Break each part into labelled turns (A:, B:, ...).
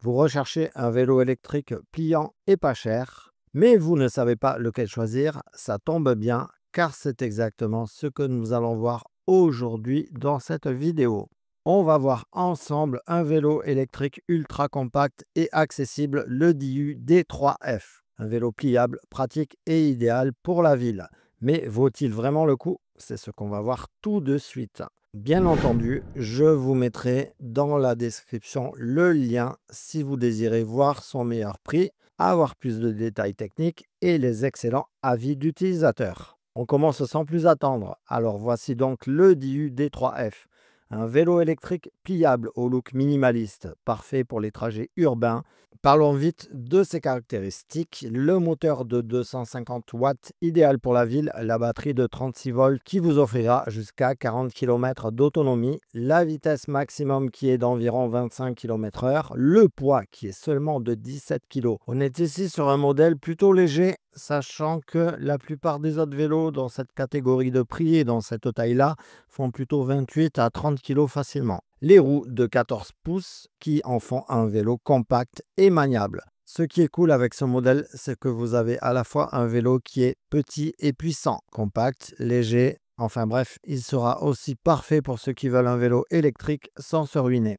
A: Vous recherchez un vélo électrique pliant et pas cher, mais vous ne savez pas lequel choisir. Ça tombe bien car c'est exactement ce que nous allons voir aujourd'hui dans cette vidéo. On va voir ensemble un vélo électrique ultra compact et accessible, le Diu D3F. Un vélo pliable, pratique et idéal pour la ville. Mais vaut-il vraiment le coup? C'est ce qu'on va voir tout de suite. Bien entendu, je vous mettrai dans la description le lien si vous désirez voir son meilleur prix, avoir plus de détails techniques et les excellents avis d'utilisateurs. On commence sans plus attendre. Alors voici donc le Diu D3F. Un vélo électrique pliable au look minimaliste, parfait pour les trajets urbains. Parlons vite de ses caractéristiques. Le moteur de 250 watts, idéal pour la ville. La batterie de 36 volts qui vous offrira jusqu'à 40 km d'autonomie. La vitesse maximum qui est d'environ 25 km/h. Le poids qui est seulement de 17 kg. On est ici sur un modèle plutôt léger, sachant que la plupart des autres vélos dans cette catégorie de prix et dans cette taille-là font plutôt 28 à 30 kg facilement. Les roues de 14 pouces qui en font un vélo compact et maniable. Ce qui est cool avec ce modèle, c'est que vous avez à la fois un vélo qui est petit et puissant, compact, léger, enfin bref, il sera aussi parfait pour ceux qui veulent un vélo électrique sans se ruiner.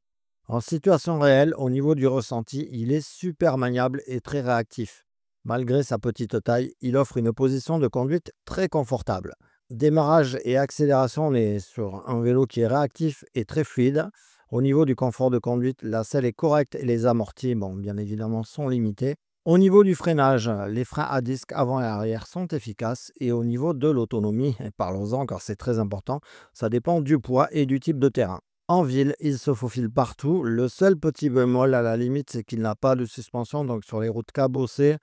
A: En situation réelle, au niveau du ressenti, il est super maniable et très réactif. Malgré sa petite taille, il offre une position de conduite très confortable. Démarrage et accélération, on est sur un vélo qui est réactif et très fluide. Au niveau du confort de conduite, la selle est correcte et les amortis, bon, bien évidemment, sont limités. Au niveau du freinage, les freins à disque avant et arrière sont efficaces. Et au niveau de l'autonomie, et parlons-en car c'est très important, ça dépend du poids et du type de terrain. En ville, il se faufile partout. Le seul petit bémol à la limite, c'est qu'il n'a pas de suspension. Donc sur les routes cabossées,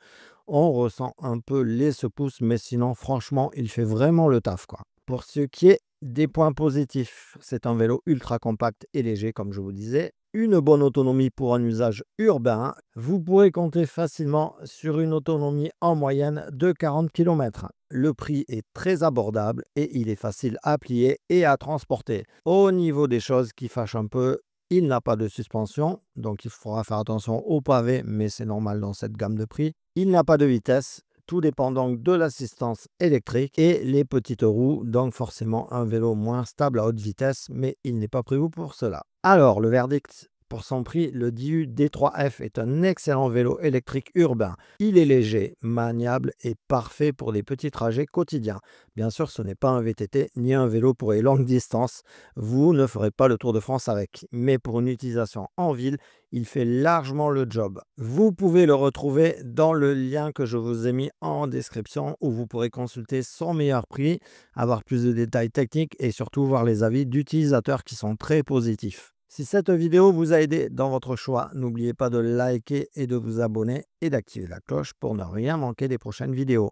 A: on ressent un peu les secousses. Mais sinon, franchement, il fait vraiment le taf, quoi. Pour ce qui est des points positifs, c'est un vélo ultra compact et léger, comme je vous disais. Une bonne autonomie pour un usage urbain. Vous pourrez compter facilement sur une autonomie en moyenne de 40 km. Le prix est très abordable et il est facile à plier et à transporter. Au niveau des choses qui fâchent un peu, il n'a pas de suspension, donc il faudra faire attention au pavé, mais c'est normal dans cette gamme de prix. Il n'a pas de vitesse. Tout dépend donc de l'assistance électrique et les petites roues, donc forcément un vélo moins stable à haute vitesse, mais il n'est pas prévu pour cela. Alors, le verdict pour son prix, le Diu D3F est un excellent vélo électrique urbain. Il est léger, maniable et parfait pour les petits trajets quotidiens. Bien sûr, ce n'est pas un VTT ni un vélo pour les longues distances. Vous ne ferez pas le Tour de France avec, mais pour une utilisation en ville, il fait largement le job. Vous pouvez le retrouver dans le lien que je vous ai mis en description où vous pourrez consulter son meilleur prix, avoir plus de détails techniques et surtout voir les avis d'utilisateurs qui sont très positifs. Si cette vidéo vous a aidé dans votre choix, n'oubliez pas de liker et de vous abonner et d'activer la cloche pour ne rien manquer des prochaines vidéos.